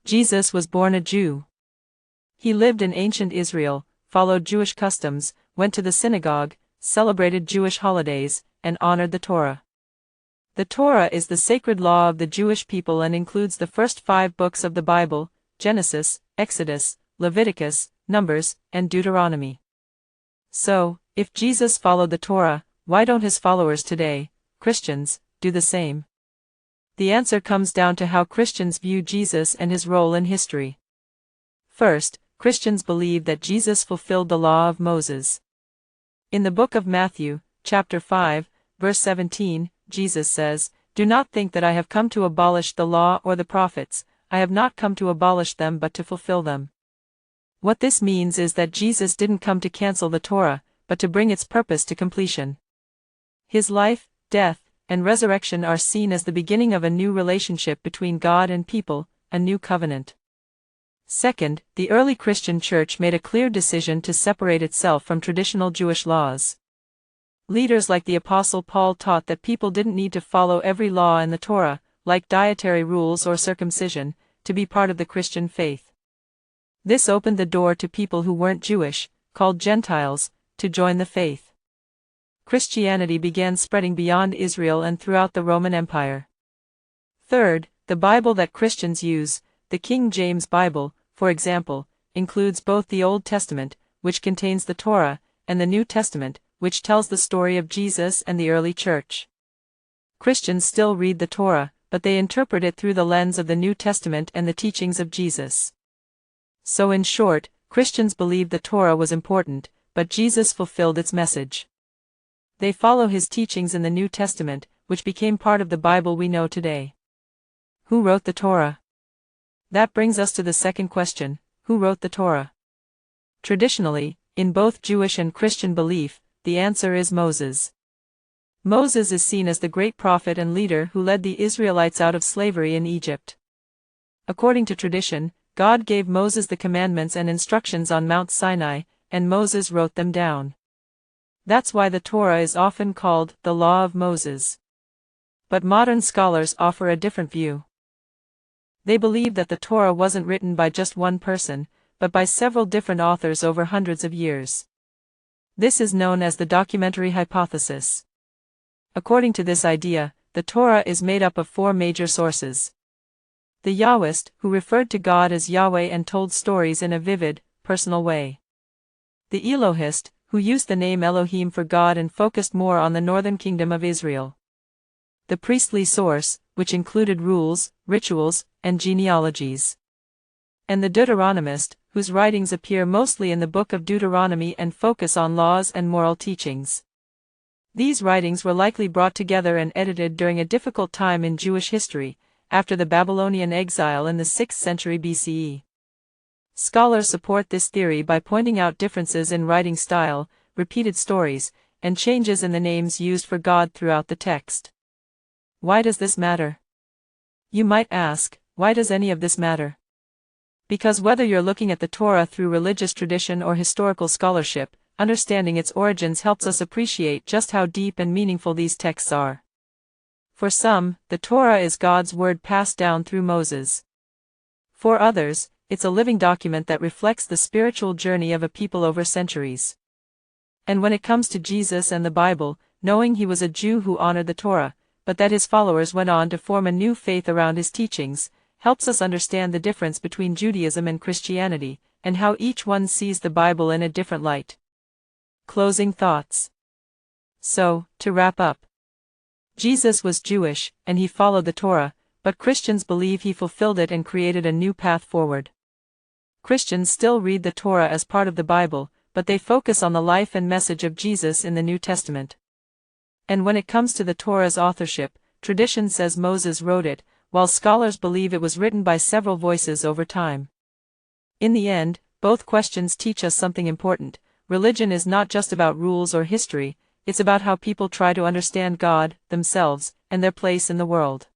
Jesus was born a Jew. He lived in ancient Israel, followed Jewish customs, went to the synagogue, celebrated Jewish holidays, and honored the Torah. The Torah is the sacred law of the Jewish people and includes the first 5 books of the Bible: Genesis, Exodus, Leviticus, Numbers, and Deuteronomy. So, if Jesus followed the Torah, why don't his followers today, Christians, do the same? The answer comes down to how Christians view Jesus and his role in history. First, Christians believe that Jesus fulfilled the law of Moses. In the book of Matthew, chapter 5, verse 17, Jesus says, "Do not think that I have come to abolish the law or the prophets. I have not come to abolish them but to fulfill them." What this means is that Jesus didn't come to cancel the Torah, but to bring its purpose to completion. His life, death, and resurrection are seen as the beginning of a new relationship between God and people, a new covenant. Second, the early Christian church made a clear decision to separate itself from traditional Jewish laws. Leaders like the Apostle Paul taught that people didn't need to follow every law in the Torah, like dietary rules or circumcision, to be part of the Christian faith. This opened the door to people who weren't Jewish, called Gentiles, to join the faith. Christianity began spreading beyond Israel and throughout the Roman Empire. Third, the Bible that Christians use, the King James Bible, for example, includes both the Old Testament, which contains the Torah, and the New Testament, which tells the story of Jesus and the early church. Christians still read the Torah, but they interpret it through the lens of the New Testament and the teachings of Jesus. So in short, Christians believe the Torah was important, but Jesus fulfilled its message. They follow his teachings in the New Testament, which became part of the Bible we know today. Who wrote the Torah? That brings us to the second question: who wrote the Torah? Traditionally, in both Jewish and Christian belief, the answer is Moses. Moses is seen as the great prophet and leader who led the Israelites out of slavery in Egypt. According to tradition, God gave Moses the commandments and instructions on Mount Sinai, and Moses wrote them down. That's why the Torah is often called the Law of Moses. But modern scholars offer a different view. They believe that the Torah wasn't written by just one person, but by several different authors over hundreds of years. This is known as the documentary hypothesis. According to this idea, the Torah is made up of 4 major sources. The Yahwist, who referred to God as Yahweh and told stories in a vivid, personal way. The Elohist, who used the name Elohim for God and focused more on the northern kingdom of Israel. The priestly source, which included rules, rituals, and genealogies. And the Deuteronomist, whose writings appear mostly in the book of Deuteronomy and focus on laws and moral teachings. These writings were likely brought together and edited during a difficult time in Jewish history, after the Babylonian exile in the 6th century BCE. Scholars support this theory by pointing out differences in writing style, repeated stories, and changes in the names used for God throughout the text. Why does this matter? You might ask, why does any of this matter? Because whether you're looking at the Torah through religious tradition or historical scholarship, understanding its origins helps us appreciate just how deep and meaningful these texts are. For some, the Torah is God's word passed down through Moses. For others, it's a living document that reflects the spiritual journey of a people over centuries. And when it comes to Jesus and the Bible, knowing he was a Jew who honored the Torah, but that his followers went on to form a new faith around his teachings, helps us understand the difference between Judaism and Christianity, and how each one sees the Bible in a different light. Closing thoughts. So, to wrap up. Jesus was Jewish, and he followed the Torah, but Christians believe he fulfilled it and created a new path forward. Christians still read the Torah as part of the Bible, but they focus on the life and message of Jesus in the New Testament. And when it comes to the Torah's authorship, tradition says Moses wrote it, while scholars believe it was written by several voices over time. In the end, both questions teach us something important. Religion is not just about rules or history, it's about how people try to understand God, themselves, and their place in the world.